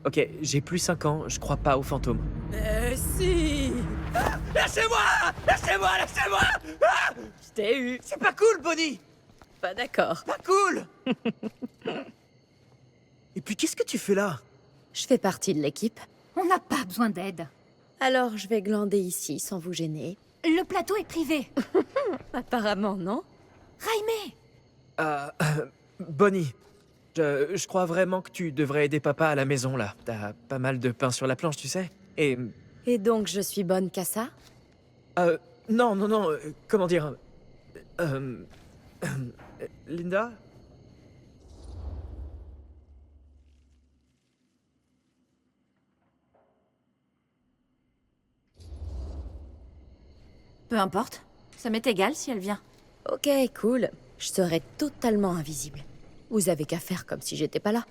Ok, j'ai plus 5 ans, je crois pas aux fantômes. Mais si. Lâchez-moi. Lâchez-moi, lâchez-moi. Je t'ai eu. C'est pas cool, Bonnie. Pas d'accord. Pas cool. Et puis qu'est-ce que tu fais là? Je fais partie de l'équipe. On n'a pas besoin d'aide. Alors je vais glander ici sans vous gêner. Le plateau est privé. Apparemment, non? Raimé! Bonnie, je crois vraiment que tu devrais aider papa à la maison, là. T'as pas mal de pain sur la planche, tu sais. Et donc je suis bonne qu'à ça? Non, non, non, comment dire... Euh... Linda? Peu importe. Ça m'est égal si elle vient. Ok, cool. Je serai totalement invisible. Vous avez qu'à faire comme si j'étais pas là.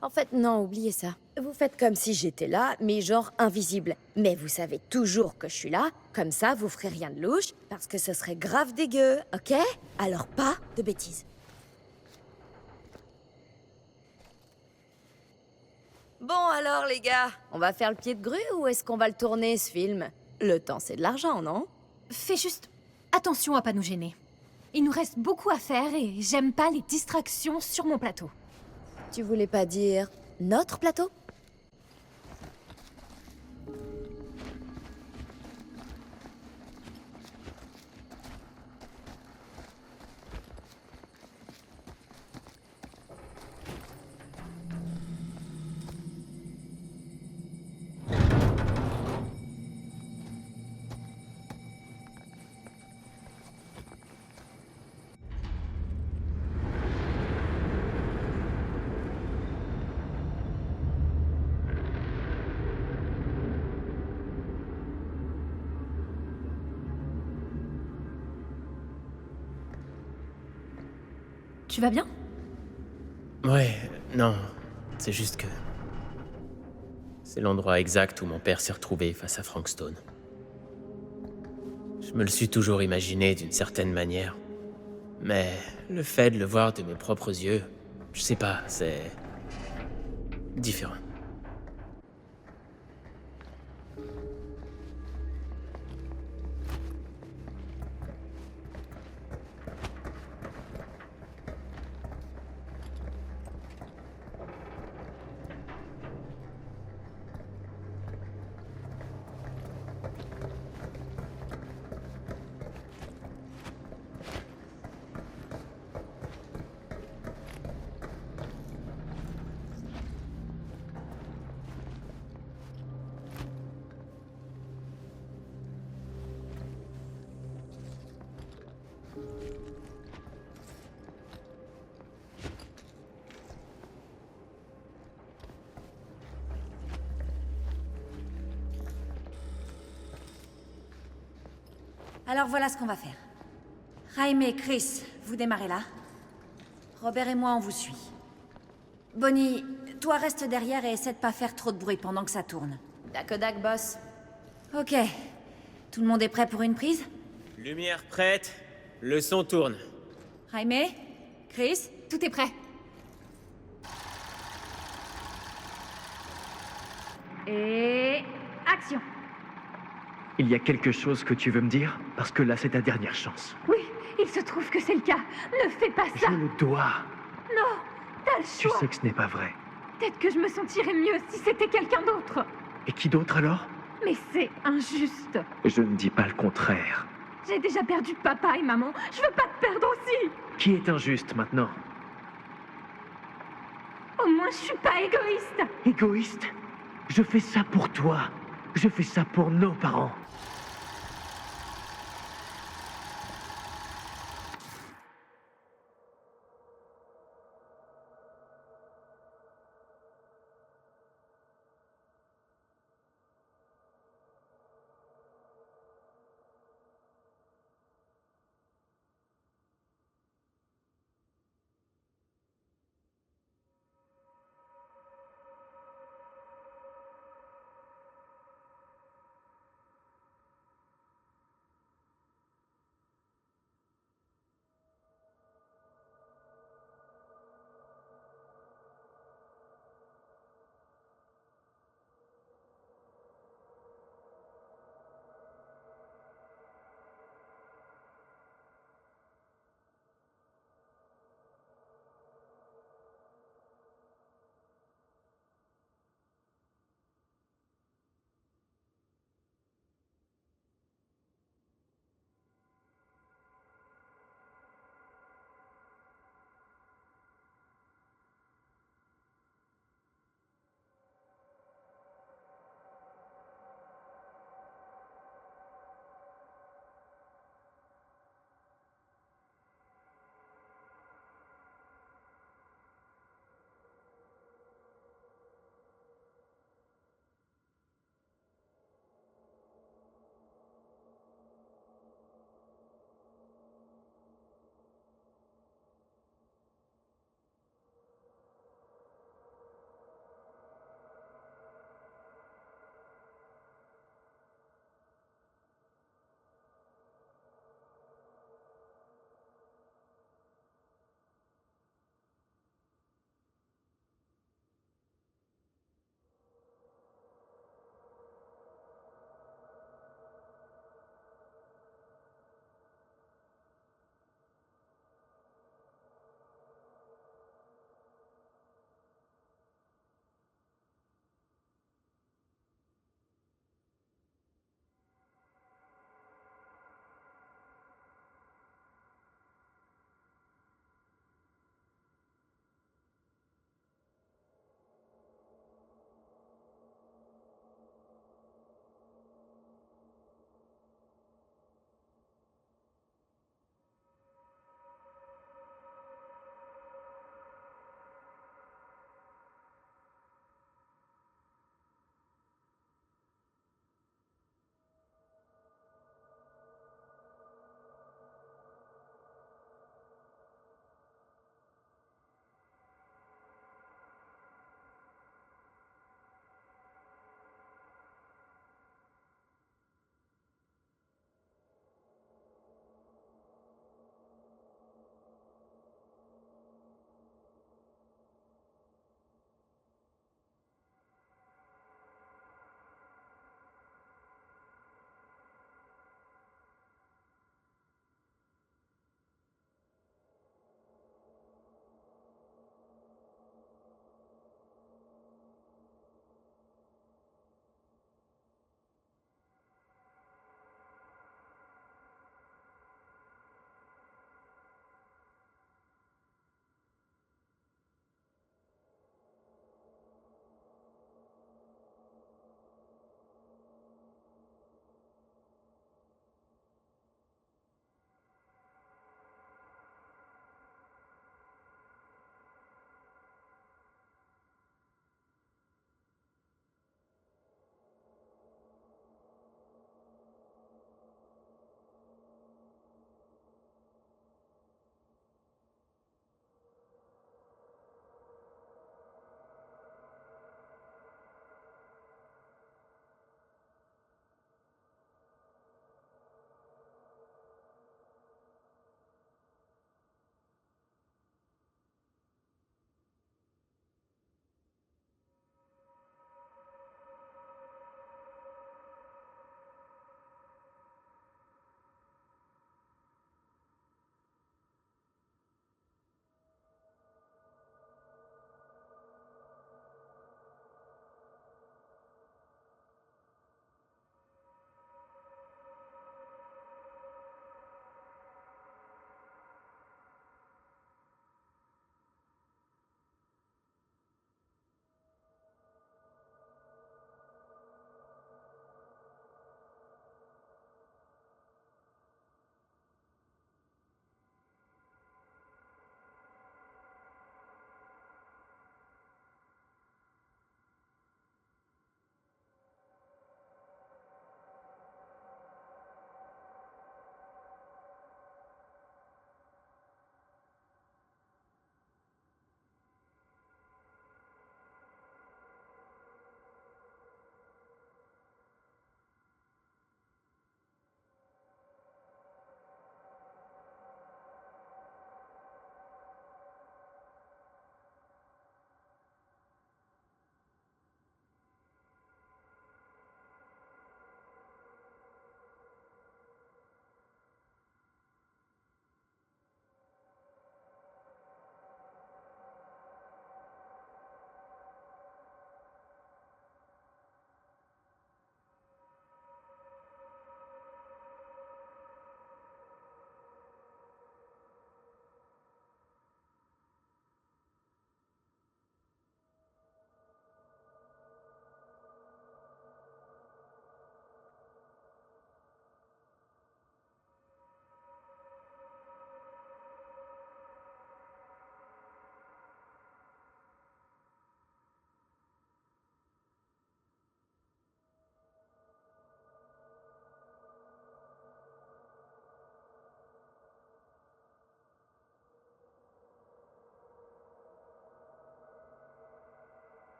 En fait, non, oubliez ça. Vous faites comme si j'étais là, mais genre invisible. Mais vous savez toujours que je suis là, comme ça vous ferez rien de louche, parce que ce serait grave dégueu, ok? Alors pas de bêtises. Bon alors les gars, on va faire le pied de grue ou est-ce qu'on va le tourner ce film? Le temps c'est de l'argent, non? Fais juste attention à pas nous gêner. Il nous reste beaucoup à faire et j'aime pas les distractions sur mon plateau. Tu voulais pas dire notre plateau? Tu vas bien? Ouais, non, c'est juste que... C'est l'endroit exact où mon père s'est retrouvé face à Frank Stone. Je me le suis toujours imaginé d'une certaine manière. Mais le fait de le voir de mes propres yeux, je sais pas, c'est... différent. Alors voilà ce qu'on va faire. Raime et Chris, vous démarrez là. Robert et moi, on vous suit. Bonnie, toi reste derrière et essaie de pas faire trop de bruit pendant que ça tourne. Dac, boss. Ok. Tout le monde est prêt pour une prise? Lumière prête, le son tourne. Raime? Chris? Tout est prêt. Et... action. Il y a quelque chose que tu veux me dire? Parce que là, c'est ta dernière chance. Oui, il se trouve que c'est le cas. Ne fais pas ça. Je le dois. Non, t'as le Tu choix. sais que ce n'est pas vrai. Peut-être que je me sentirais mieux si c'était quelqu'un d'autre. Et qui d'autre alors? Mais c'est injuste. Je ne dis pas le contraire. J'ai déjà perdu papa et maman. Je veux pas te perdre aussi. Qui est injuste maintenant? Au moins, je suis pas égoïste. Égoïste? Je fais ça pour toi. Je fais ça pour nos parents.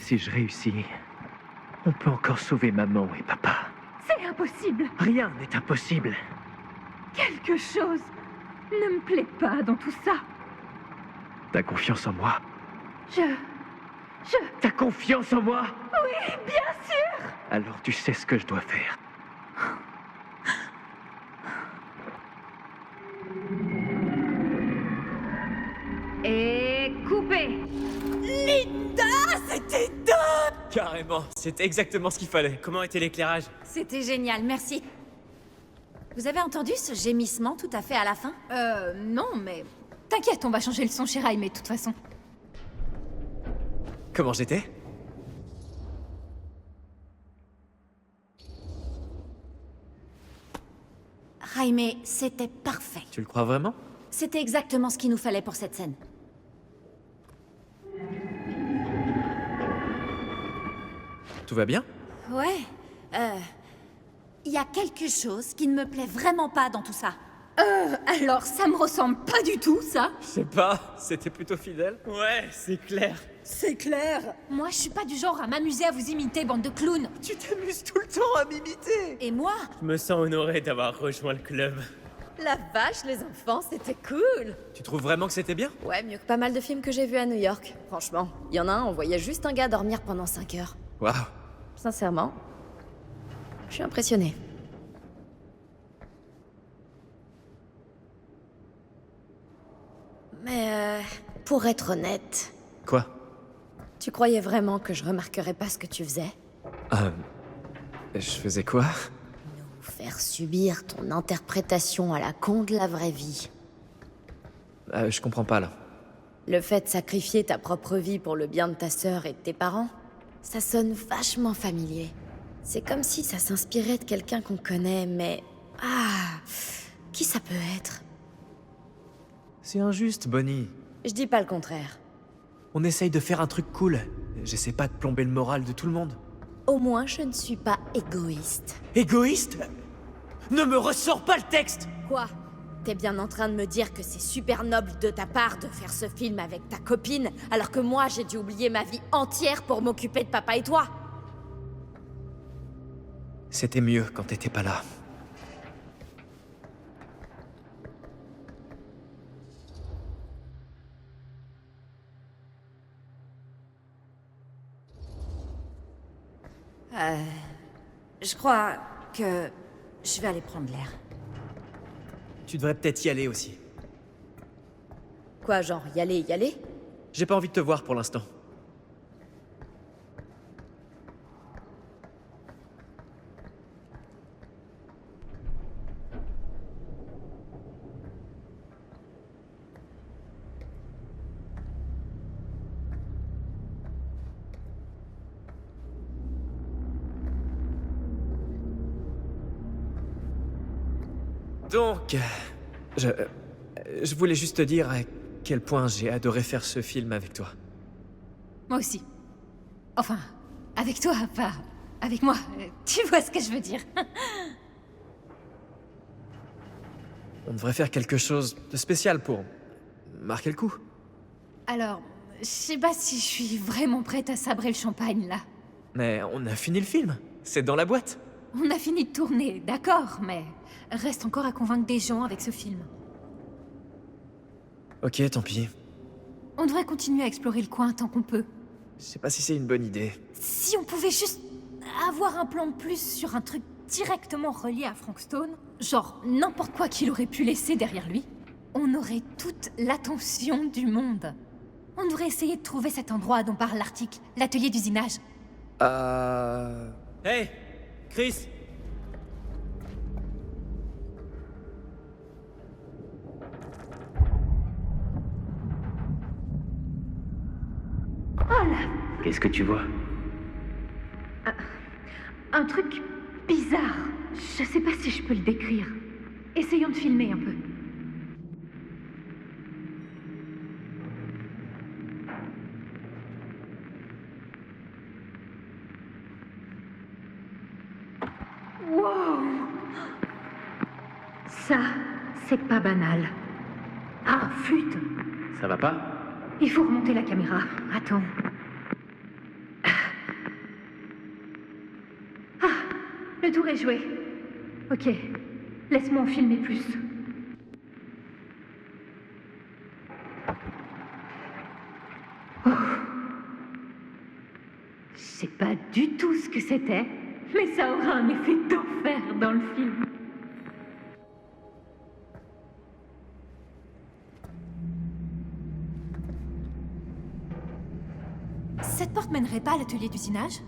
si je réussis, on peut encore sauver maman et papa. C'est impossible. Rien n'est impossible. Quelque chose ne me plaît pas dans tout ça. T'as confiance en moi? Je... T'as confiance en moi? Oui, bien sûr. Alors tu sais ce que je dois faire. Et coupé. C'était dingue! Carrément, c'était exactement ce qu'il fallait. Comment était l'éclairage? C'était génial, merci. Vous avez entendu ce gémissement tout à fait à la fin? Non, mais... T'inquiète, on va changer le son chez Raime, de toute façon. Comment j'étais? Raime, c'était parfait. Tu le crois vraiment? C'était exactement ce qu'il nous fallait pour cette scène. Tout va bien? Ouais, il y a quelque chose qui ne me plaît vraiment pas dans tout ça. Alors, ça me ressemble pas du tout, ça. Je sais pas, c'était plutôt fidèle. Ouais, c'est clair. C'est clair! Moi, je suis pas du genre à m'amuser à vous imiter, bande de clowns. Tu t'amuses tout le temps à m'imiter! Et moi, Je me sens honoré d'avoir rejoint le club. La vache, les enfants, c'était cool. Tu trouves vraiment que c'était bien? Ouais, mieux que pas mal de films que j'ai vus à New York. Franchement, il y en a un, on voyait juste un gars dormir pendant 5 heures. Waouh. Sincèrement, je suis impressionnée. Mais pour être honnête, Quoi? tu croyais vraiment que je remarquerais pas ce que tu faisais? Je faisais quoi? Nous faire subir ton interprétation à la con de la vraie vie. Je comprends pas là. Le fait de sacrifier ta propre vie pour le bien de ta sœur et de tes parents, ça sonne vachement familier. C'est comme si ça s'inspirait de quelqu'un qu'on connaît, mais... Ah... Qui ça peut être? C'est injuste, Bonnie. Je dis pas le contraire. On essaye de faire un truc cool. J'essaie pas de plomber le moral de tout le monde. Au moins, je ne suis pas égoïste. Égoïste? Ne me ressors pas le texte! Quoi? T'es bien en train de me dire que c'est super noble de ta part de faire ce film avec ta copine, alors que moi, j'ai dû oublier ma vie entière pour m'occuper de papa et toi? C'était mieux quand t'étais pas là. je crois que je vais aller prendre l'air. Tu devrais peut-être y aller aussi. Quoi, genre, y aller, y aller? J'ai pas envie de te voir pour l'instant. Donc, je voulais juste te dire à quel point j'ai adoré faire ce film avec toi. Moi aussi. Enfin, avec toi, pas avec moi. Tu vois ce que je veux dire. On devrait faire quelque chose de spécial pour marquer le coup. Alors, je sais pas si je suis vraiment prête à sabrer le champagne, là. Mais on a fini le film. C'est dans la boîte. On a fini de tourner, d'accord, mais reste encore à convaincre des gens avec ce film. Ok, tant pis. On devrait continuer à explorer le coin tant qu'on peut. Je sais pas si c'est une bonne idée. Si on pouvait juste avoir un plan de plus sur un truc directement relié à Frank Stone, genre n'importe quoi qu'il aurait pu laisser derrière lui, on aurait toute l'attention du monde. On devrait essayer de trouver cet endroit dont parle l'article, l'atelier d'usinage. Hey, Chris. Oh là, Qu'est-ce que tu vois? un truc bizarre. Je sais pas si je peux le décrire. Essayons de filmer un peu. Wow! Ça, c'est pas banal. Ah, flûte! Ça va pas? Il faut remonter la caméra. Attends. Le tour est joué. Ok, laisse-moi en filmer plus. Oh. Je sais pas du tout ce que c'était, mais ça aura un effet d'enfer dans le film. Cette porte mènerait pas à l'atelier d'usinage?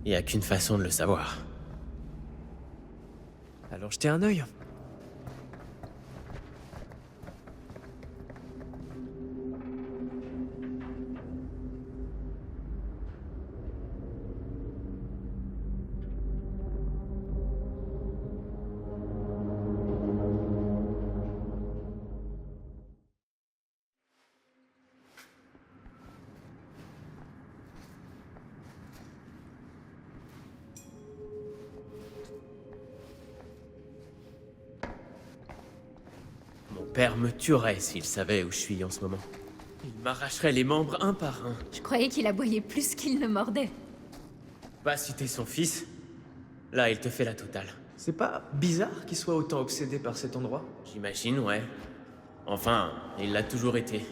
Y a qu'une façon de le savoir. Alors jetez un œil. Mon père me tuerait s'il savait où je suis en ce moment. Il m'arracherait les membres un par un. Je croyais qu'il aboyait plus qu'il ne mordait. Pas si t'es son fils. Là, il te fait la totale. C'est pas bizarre qu'il soit autant obsédé par cet endroit? J'imagine, ouais. Enfin, il l'a toujours été.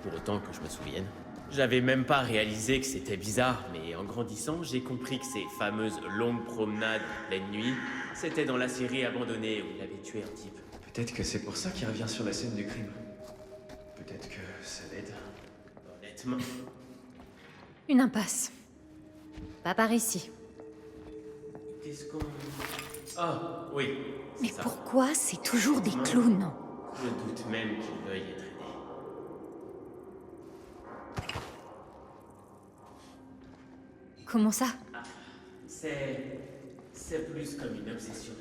Pour autant que je me souvienne. J'avais même pas réalisé que c'était bizarre, mais en grandissant, j'ai compris que ces fameuses longues promenades en pleine nuit, c'était dans la série abandonnée où il avait tué un type. Peut-être que c'est pour ça qu'il revient sur la scène du crime. Peut-être que ça l'aide. Honnêtement. Une impasse. Pas par ici. Qu'est-ce qu'on... Ah, oui. c'est Mais ça. pourquoi c'est toujours des clowns? Je doute même qu'il veuille être aidé. Comment ça? C'est plus comme une obsession.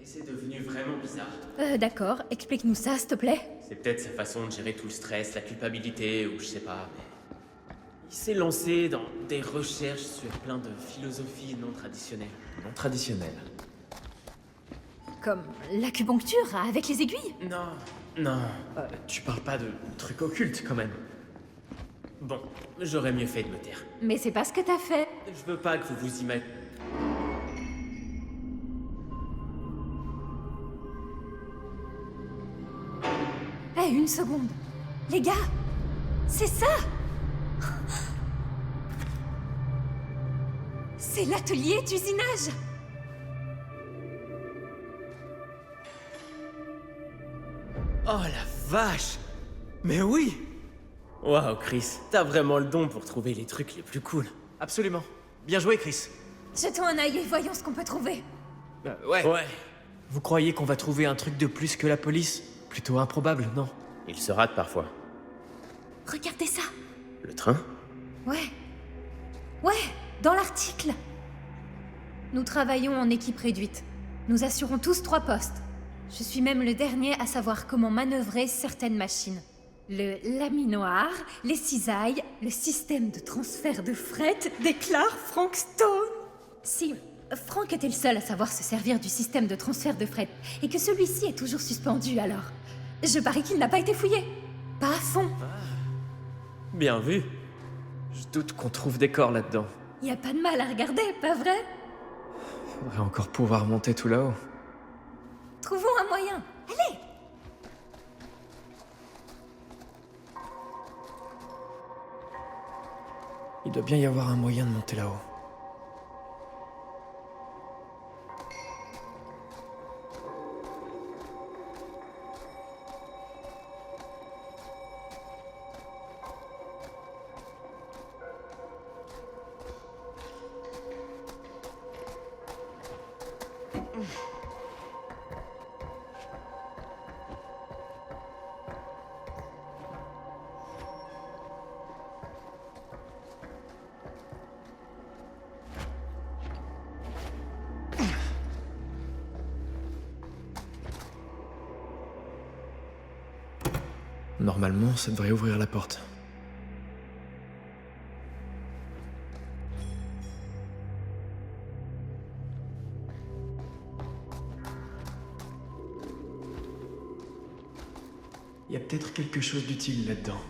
Et c'est devenu vraiment bizarre. D'accord, explique-nous ça, s'il te plaît. C'est peut-être sa façon de gérer tout le stress, la culpabilité, ou je sais pas, mais... Il s'est lancé dans des recherches sur plein de philosophies non traditionnelles. Non traditionnel. Comme l'acupuncture avec les aiguilles? Non. Tu parles pas de trucs occultes quand même. Bon, j'aurais mieux fait de me taire. Mais c'est pas ce que t'as fait. Je veux pas que vous vous imaginez... Hé, une seconde. Les gars, c'est ça! C'est l'atelier d'usinage! Oh la vache! Mais oui! Waouh, Chris, t'as vraiment le don pour trouver les trucs les plus cool. Absolument. Bien joué, Chris. Jetons un œil et voyons ce qu'on peut trouver. Ouais. Ouais, Vous croyez qu'on va trouver un truc de plus que la police? Plutôt improbable, non? il se rate parfois. Regardez ça! Le train? Ouais. Ouais, dans l'article. Nous travaillons en équipe réduite. Nous assurons tous 3 postes. Je suis même le dernier à savoir comment manœuvrer certaines machines. Le laminoir, les cisailles, le système de transfert de fret, déclare Frank Stone. Si Frank était le seul à savoir se servir du système de transfert de fret, et que celui-ci est toujours suspendu alors, je parie qu'il n'a pas été fouillé. Pas à fond. Bien vu. Je doute qu'on trouve des corps là-dedans. Y a pas de mal à regarder, pas vrai? Faudrait encore pouvoir monter tout là-haut. Trouvons un moyen. Allez! Il doit bien y avoir un moyen de monter là-haut. Normalement, ça devrait ouvrir la porte. Il y a peut-être quelque chose d'utile là-dedans.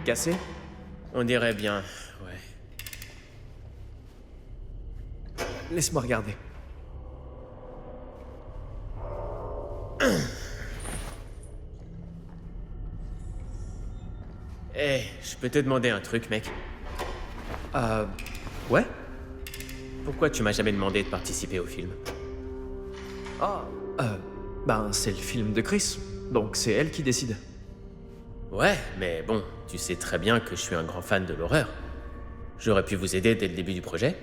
cassé? On dirait bien, ouais. Laisse-moi regarder. Eh, je peux te demander un truc, mec? Ouais? Pourquoi tu m'as jamais demandé de participer au film? Ah, ben c'est le film de Chris, donc c'est elle qui décide. Ouais, mais bon, tu sais très bien que je suis un grand fan de l'horreur. J'aurais pu vous aider dès le début du projet.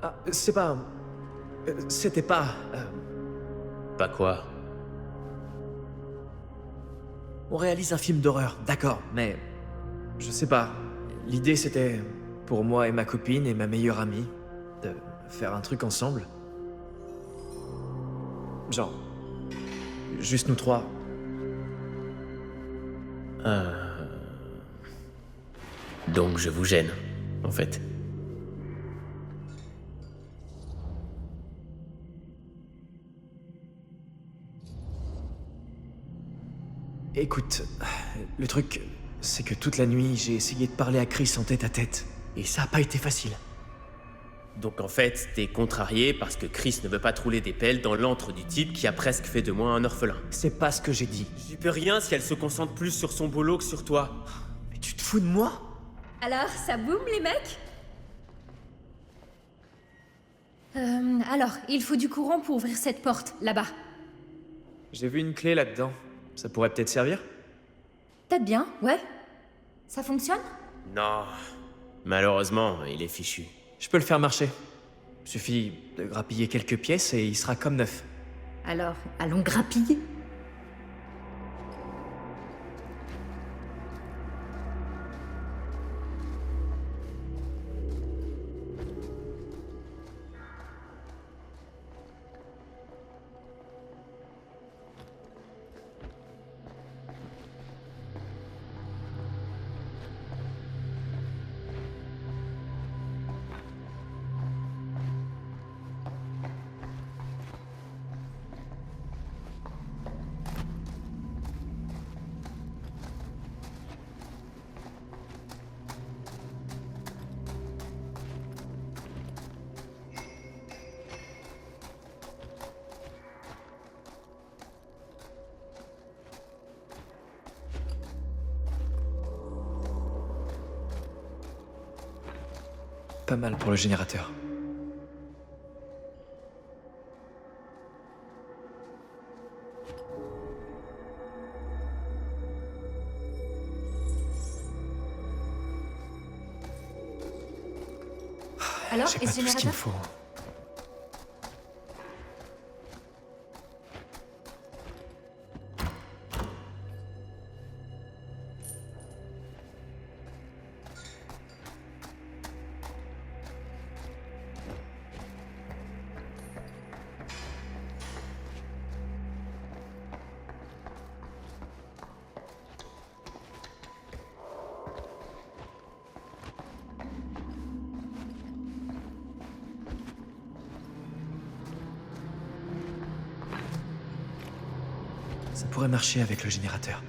Ah, c'est pas... C'était pas... Pas quoi? On réalise un film d'horreur, d'accord, mais... Je sais pas. L'idée c'était, pour moi et ma copine et ma meilleure amie, de faire un truc ensemble. Genre... Juste nous trois. Donc je vous gêne, en fait. Écoute, le truc, c'est que toute la nuit, j'ai essayé de parler à Chris en tête-à-tête. Et ça a pas été facile. Donc en fait, t'es contrarié parce que Chris ne veut pas trouler des pelles dans l'antre du type qui a presque fait de moi un orphelin. C'est pas ce que j'ai dit. J'y peux rien si elle se concentre plus sur son boulot que sur toi. Mais tu te fous de moi? Alors, ça boum les mecs? Alors, il faut du courant pour ouvrir cette porte, là-bas. J'ai vu une clé là-dedans. Ça pourrait peut-être servir? Peut-être bien, ouais. Ça fonctionne? Non. Malheureusement, il est fichu. Je peux le faire marcher. Suffit de grappiller quelques pièces et il sera comme neuf. Alors, allons grappiller. Pas mal pour le générateur. Alors, J'ai et pas ce tout ce qu'il générateur? me faut. Ça pourrait marcher avec le générateur.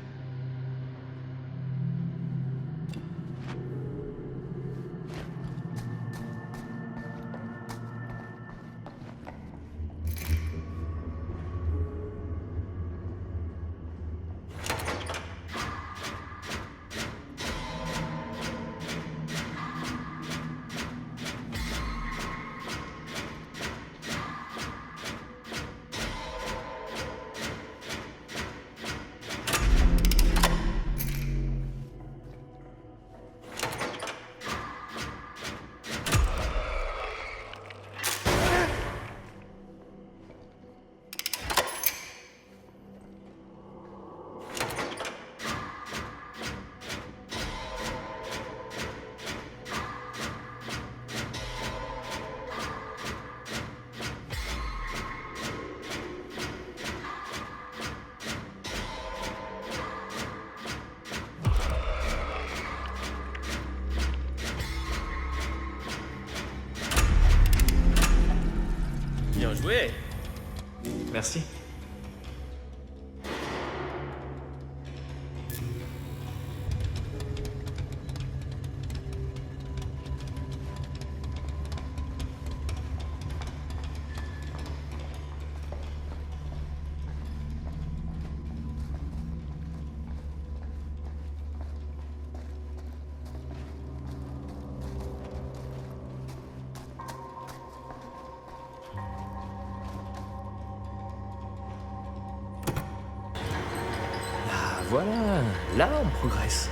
Bien joué. Merci. voilà, là on progresse.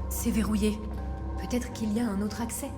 C'est verrouillé. Peut-être qu'il y a un autre accès.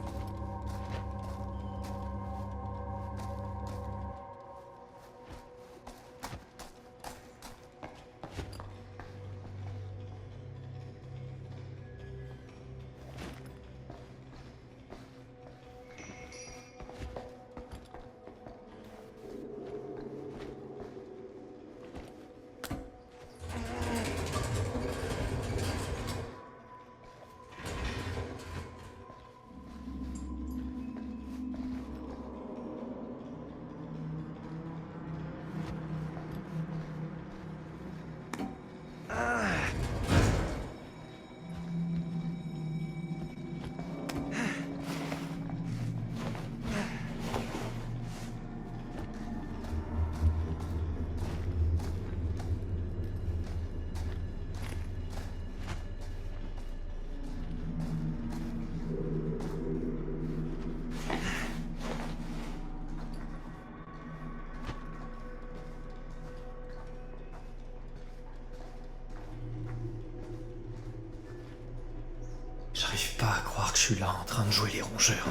J'arrive pas à croire que je suis là en train de jouer les rongeurs.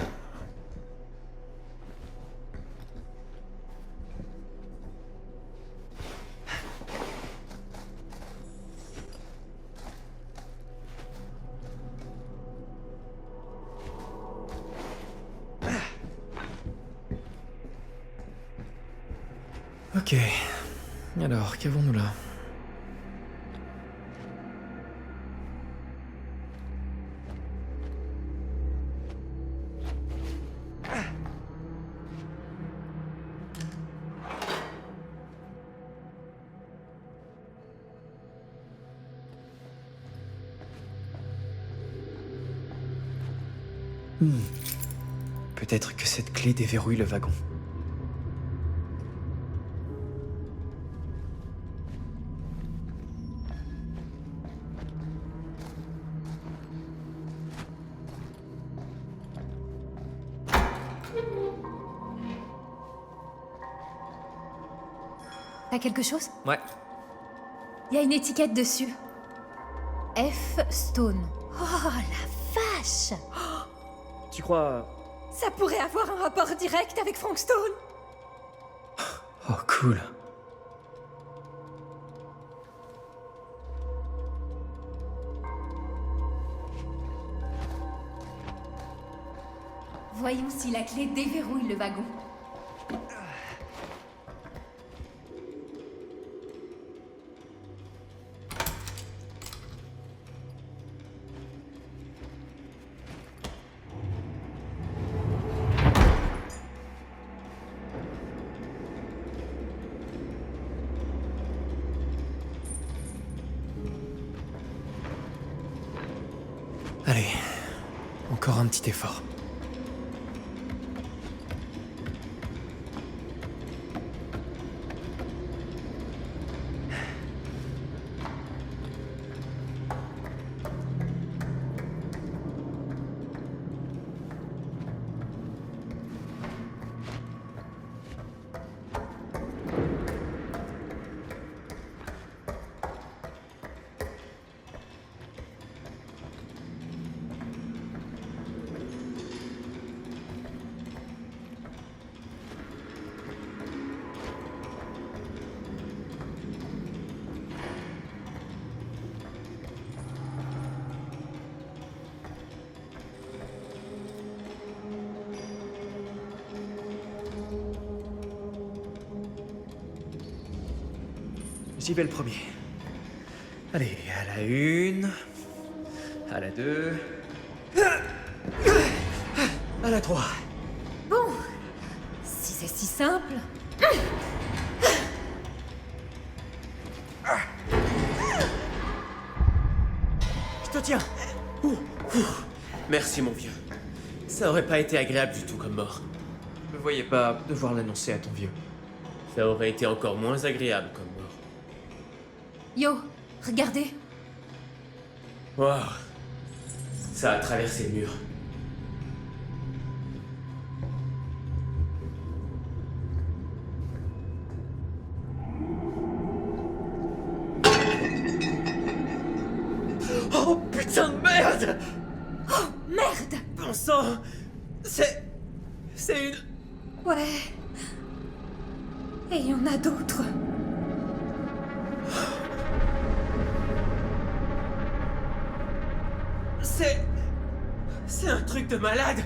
Ok. Alors, qu'avons-nous là? Peut-être que cette clé déverrouille le wagon. T'as quelque chose? Ouais. Il y a une étiquette dessus. F. Stone. Oh la vache! Tu crois... Ça pourrait avoir un rapport direct avec Frank Stone. Oh, cool. Voyons si la clé déverrouille le wagon. Allez, encore un petit effort. J'y vais le premier. Allez, à la une, à la deux, à la trois. Bon, si c'est si simple. Je te tiens. Merci, mon vieux. Ça aurait pas été agréable du tout comme mort. Je ne voyais pas devoir l'annoncer à ton vieux. Ça aurait été encore moins agréable comme mort. Yo, regardez. Waouh. Ça a traversé le mur. Oh putain de merde! Merde! Bon sang! C'est une... Ouais. Et il y en a d'autres. C'est un truc de malade!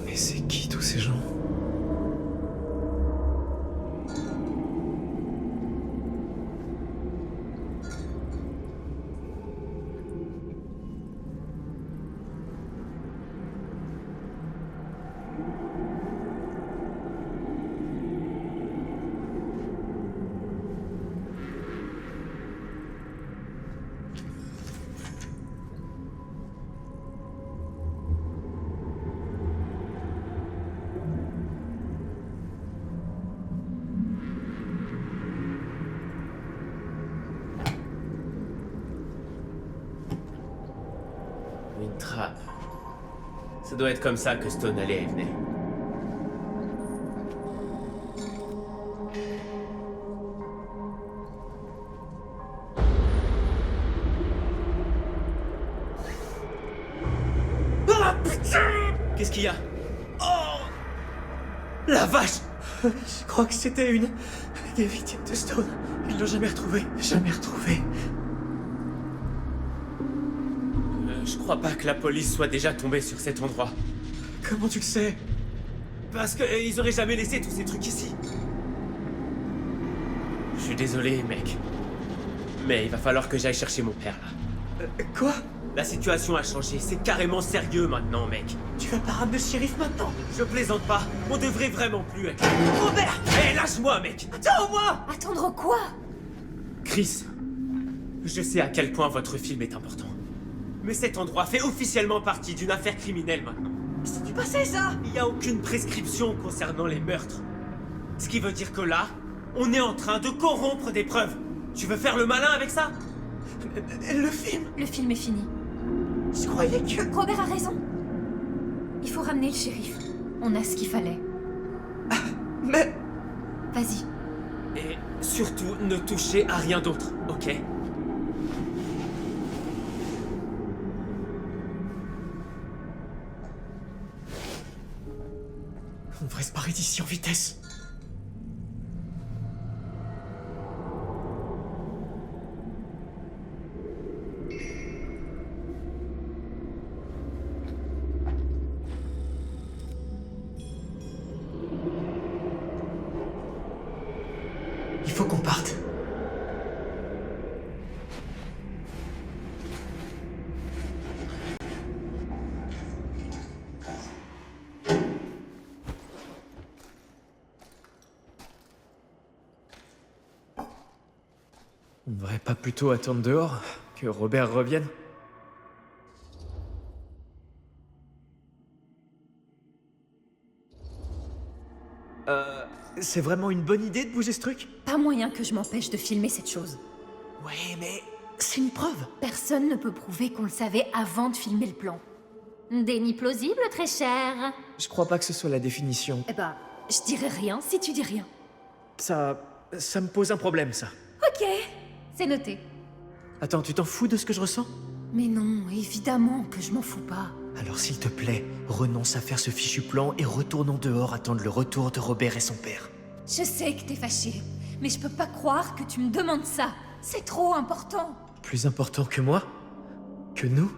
Mais c'est qui tous ces gens? Une trappe. Ça doit être comme ça que Stone allait et venait. Ah putain! Qu'est-ce qu'il y a? Oh! La vache! Je crois que c'était une des victimes de Stone. Ils l'ont jamais retrouvée. Jamais retrouvée. Je crois pas que la police soit déjà tombée sur cet endroit. Comment tu le sais? Parce qu'ils auraient jamais laissé tous ces trucs ici. Je suis désolé, mec. Mais il va falloir que j'aille chercher mon père, là. Quoi? La situation a changé, c'est carrément sérieux maintenant, mec. Tu vas pas ramener le shérif maintenant? Je plaisante pas, on devrait vraiment plus être... Robert! Hé, lâche-moi, mec! Attends-moi! Attendre quoi? Chris, je sais à quel point votre film est important. Mais cet endroit fait officiellement partie d'une affaire criminelle maintenant. C'est du passé, ça! Il n'y a aucune prescription concernant les meurtres. Ce qui veut dire que là, on est en train de corrompre des preuves. Tu veux faire le malin avec ça? Le film! Le film est fini. Je croyais que... Robert a raison. Il faut ramener le shérif. On a ce qu'il fallait. Mais... Vas-y. Et surtout, ne touchez à rien d'autre, ok? On devrait se barrer d'ici en vitesse. Il faut qu'on parte. On devrait pas plutôt attendre dehors que Robert revienne? C'est vraiment une bonne idée de bouger ce truc? Pas moyen que je m'empêche de filmer cette chose. Ouais, mais c'est une preuve. Personne ne peut prouver qu'on le savait avant de filmer le plan. Déni plausible, très cher. Je crois pas que ce soit la définition. Eh ben, je dirai rien si tu dis rien. Ça me pose un problème, ça. Ok, c'est noté. Attends, tu t'en fous de ce que je ressens? Mais non, évidemment que je m'en fous pas. Alors s'il te plaît, renonce à faire ce fichu plan et retournons dehors attendre le retour de Robert et son père. Je sais que t'es fâché, mais je peux pas croire que tu me demandes ça. C'est trop important. Plus important que moi? Que nous?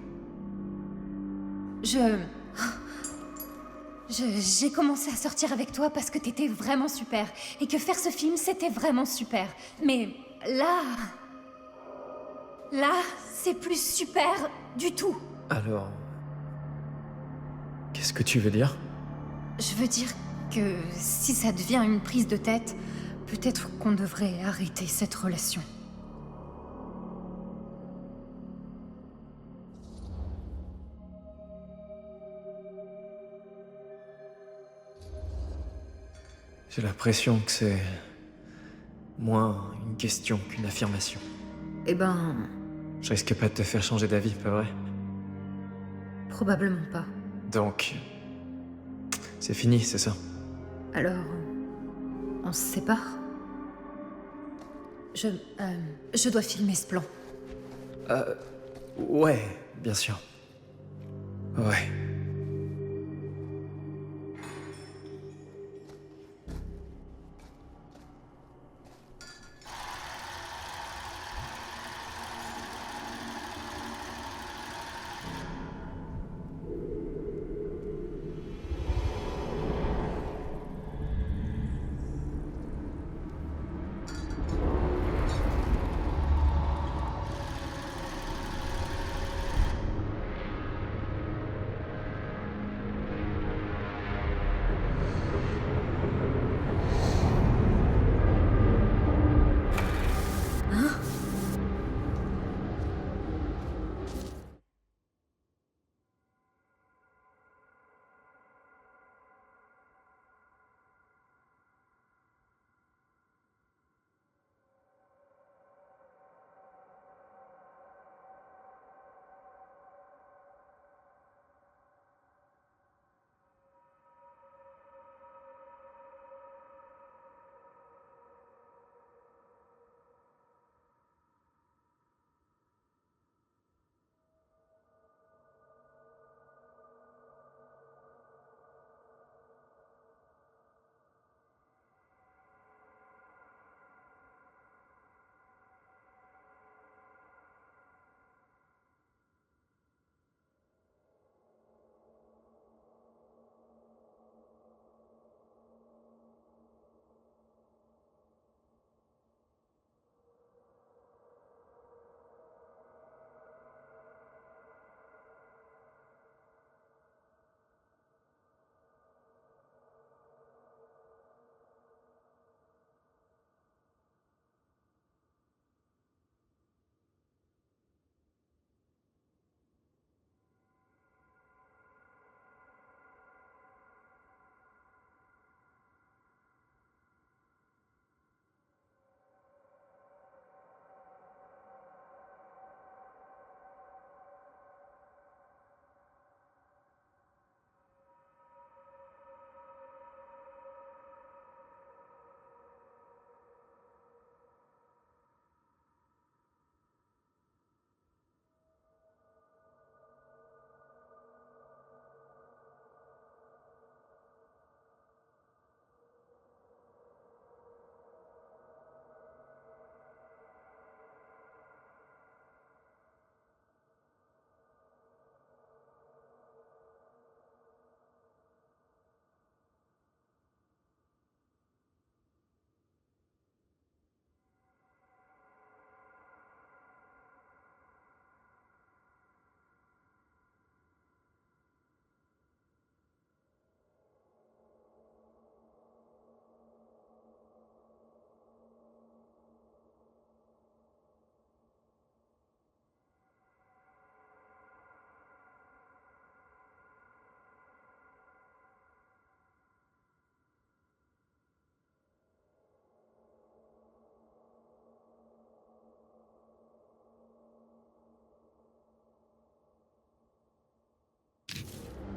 J'ai commencé à sortir avec toi parce que t'étais vraiment super. Et que faire ce film, c'était vraiment super. Mais là... Là, c'est plus super du tout. Alors... Qu'est-ce que tu veux dire? Je veux dire que si ça devient une prise de tête, Peut-être qu'on devrait arrêter cette relation. J'ai l'impression que c'est moins une question qu'une affirmation. Eh ben, Je risque pas de te faire changer d'avis, pas vrai? probablement pas. Donc... c'est fini, c'est ça? Alors, on se sépare? Je dois filmer ce plan. Ouais, bien sûr. Ouais.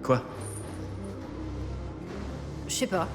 Quoi? Je sais pas.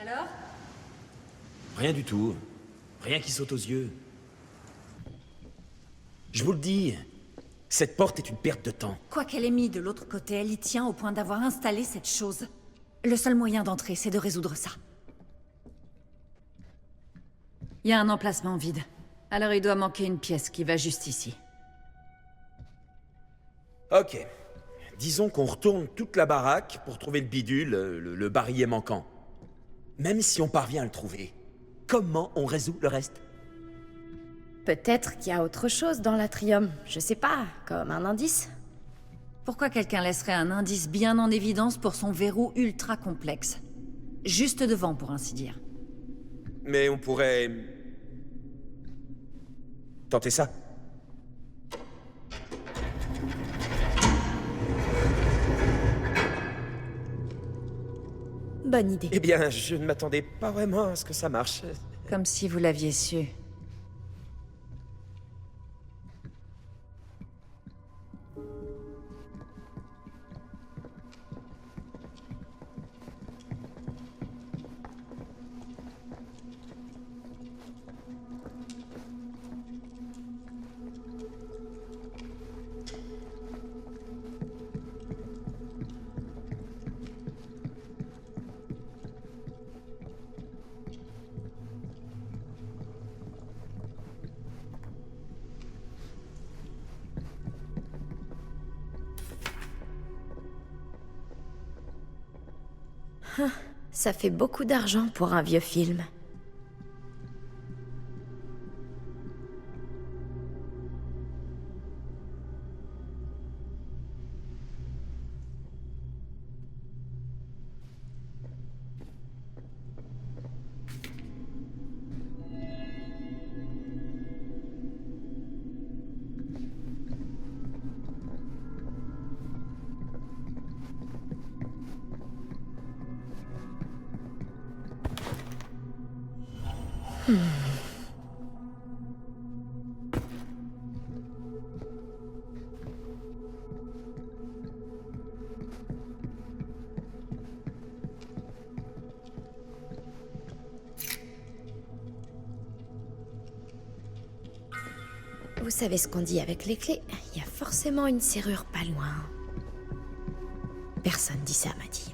Alors? Rien du tout. Rien qui saute aux yeux. Je vous le dis, cette porte est une perte de temps. Quoi qu'elle ait mis de l'autre côté, elle y tient au point d'avoir installé cette chose. Le seul moyen d'entrer, c'est de résoudre ça. Il y a un emplacement vide. Alors il doit manquer une pièce qui va juste ici. Ok. Disons qu'on retourne toute la baraque pour trouver le bidule, le barillet manquant. Même si on parvient à le trouver, comment on résout le reste? Peut-être qu'il y a autre chose dans l'atrium. Je sais pas, comme un indice. Pourquoi quelqu'un laisserait un indice bien en évidence pour son verrou ultra complexe? Juste devant, pour ainsi dire. Mais on pourrait... tenter ça. Bonne idée. Eh bien, je ne m'attendais pas vraiment à ce que ça marche. Comme si vous l'aviez su. Ça fait beaucoup d'argent pour un vieux film. Vous savez ce qu'on dit avec les clés? Il y a forcément une serrure pas loin. Personne dit ça, m'a dit.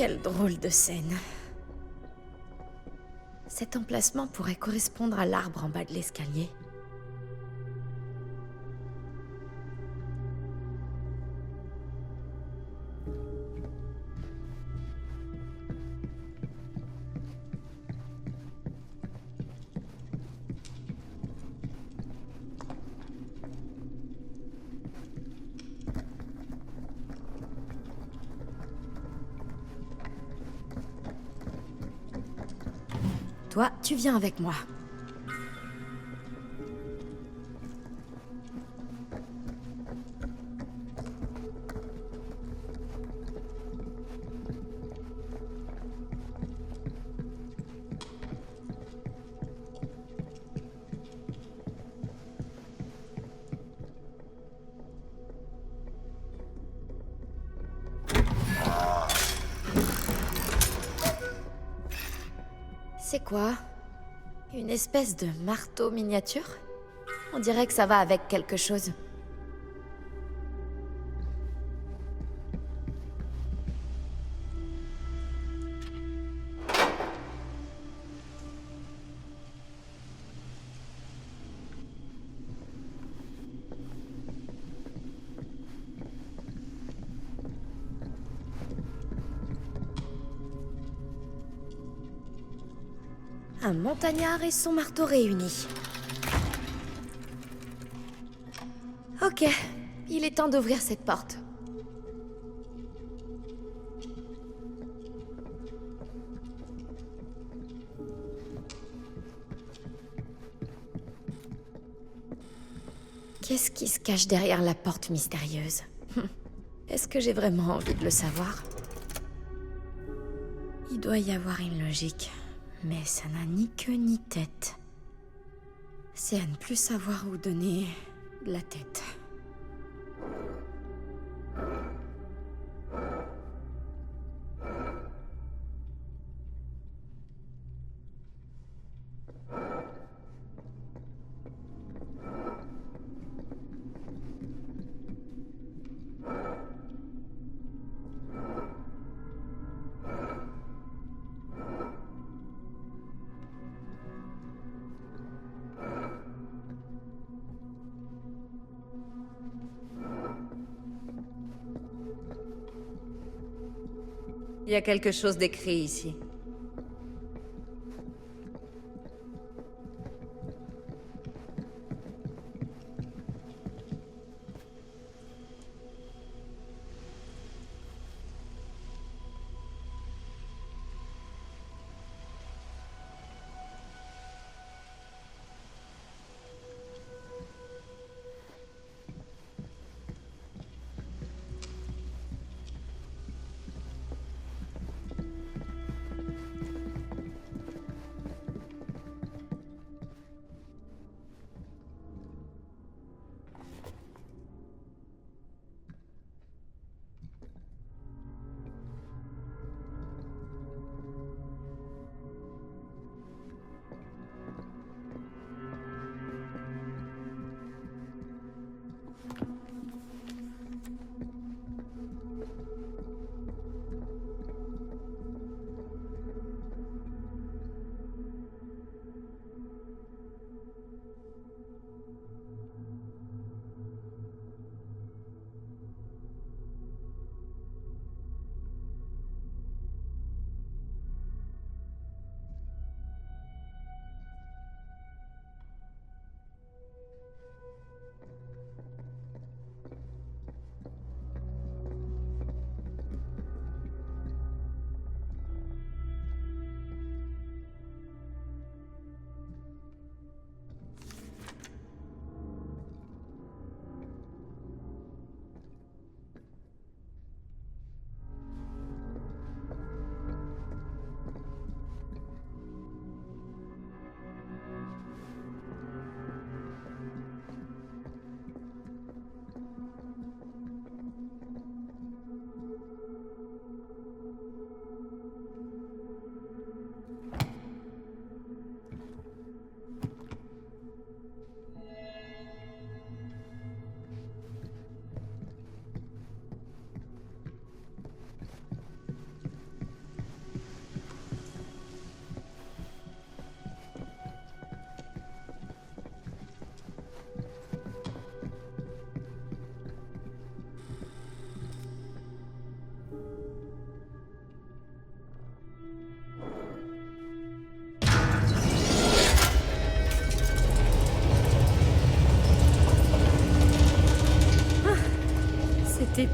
Quelle drôle de scène. Cet emplacement pourrait correspondre à l'arbre en bas de l'escalier. Toi, tu viens avec moi. C'est quoi? Une espèce de marteau miniature? On dirait que ça va avec quelque chose. Un montagnard et son marteau réunis. Ok, il est temps d'ouvrir cette porte. Qu'est-ce qui se cache derrière la porte mystérieuse? Est-ce que j'ai vraiment envie de le savoir? Il doit y avoir une logique. Mais ça n'a ni queue ni tête. C'est à ne plus savoir où donner la tête. Il y a quelque chose d'écrit ici.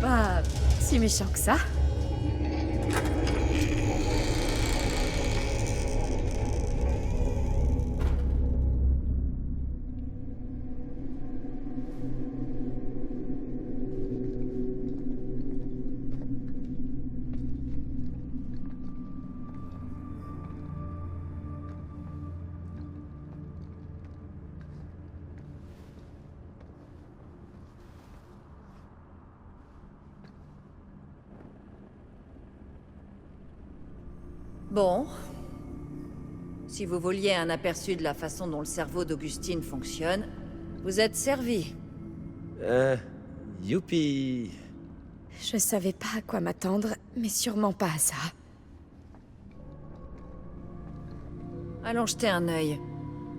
Pas si méchant que ça. Bon. Si vous vouliez un aperçu de la façon dont le cerveau d'Augustine fonctionne, vous êtes servi. Youpi. Je savais pas à quoi m'attendre, mais sûrement pas à ça. Allons jeter un œil.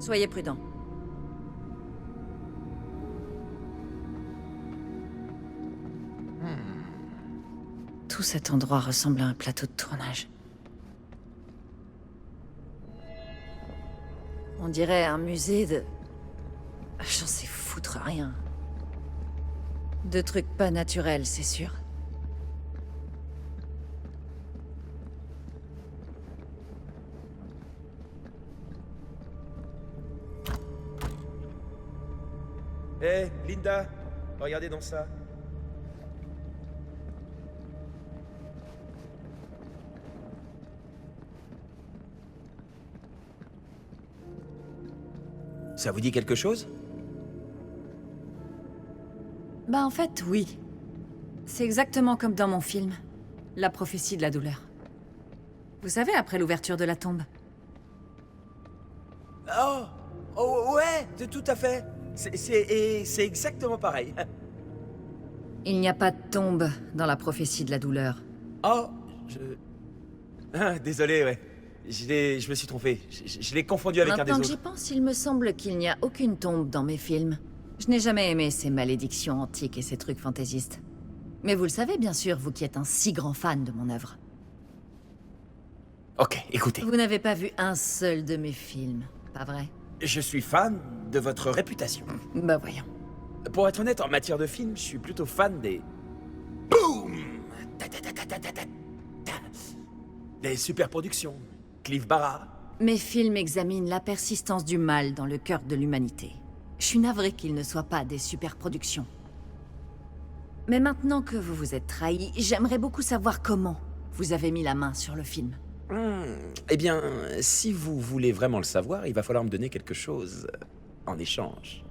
Soyez prudents. Tout cet endroit ressemble à un plateau de tournage. On dirait un musée de... J'en sais foutre rien. De trucs pas naturels, c'est sûr. Hé, Linda, regardez dans ça. Ça vous dit quelque chose? Bah en fait, oui. C'est exactement comme dans mon film. La prophétie de la douleur. Vous savez, après l'ouverture de la tombe. Oh, oh ouais, tout à fait. C'est exactement pareil. Il n'y a pas de tombe dans la prophétie de la douleur. Oh, Ah, désolé, ouais. Je me suis trompé. Je l'ai confondu avec un des Maintenant que j'y autres. pense, il me semble qu'il n'y a aucune tombe dans mes films. Je n'ai jamais aimé ces malédictions antiques et ces trucs fantaisistes. Mais vous le savez bien sûr, vous qui êtes un si grand fan de mon œuvre. Ok, écoutez. Vous n'avez pas vu un seul de mes films, pas vrai? Je suis fan de votre réputation. Bah voyons. Pour être honnête, en matière de film, je suis plutôt fan des... Boum Ta ta ta ta ta ta ta ta. Des superproductions. Cliff Barra. Mes films examinent la persistance du mal dans le cœur de l'humanité. Je suis navré qu'ils ne soient pas des superproductions. Mais maintenant que vous vous êtes trahi, j'aimerais beaucoup savoir comment vous avez mis la main sur le film. Eh bien, si vous voulez vraiment le savoir, il va falloir me donner quelque chose en échange.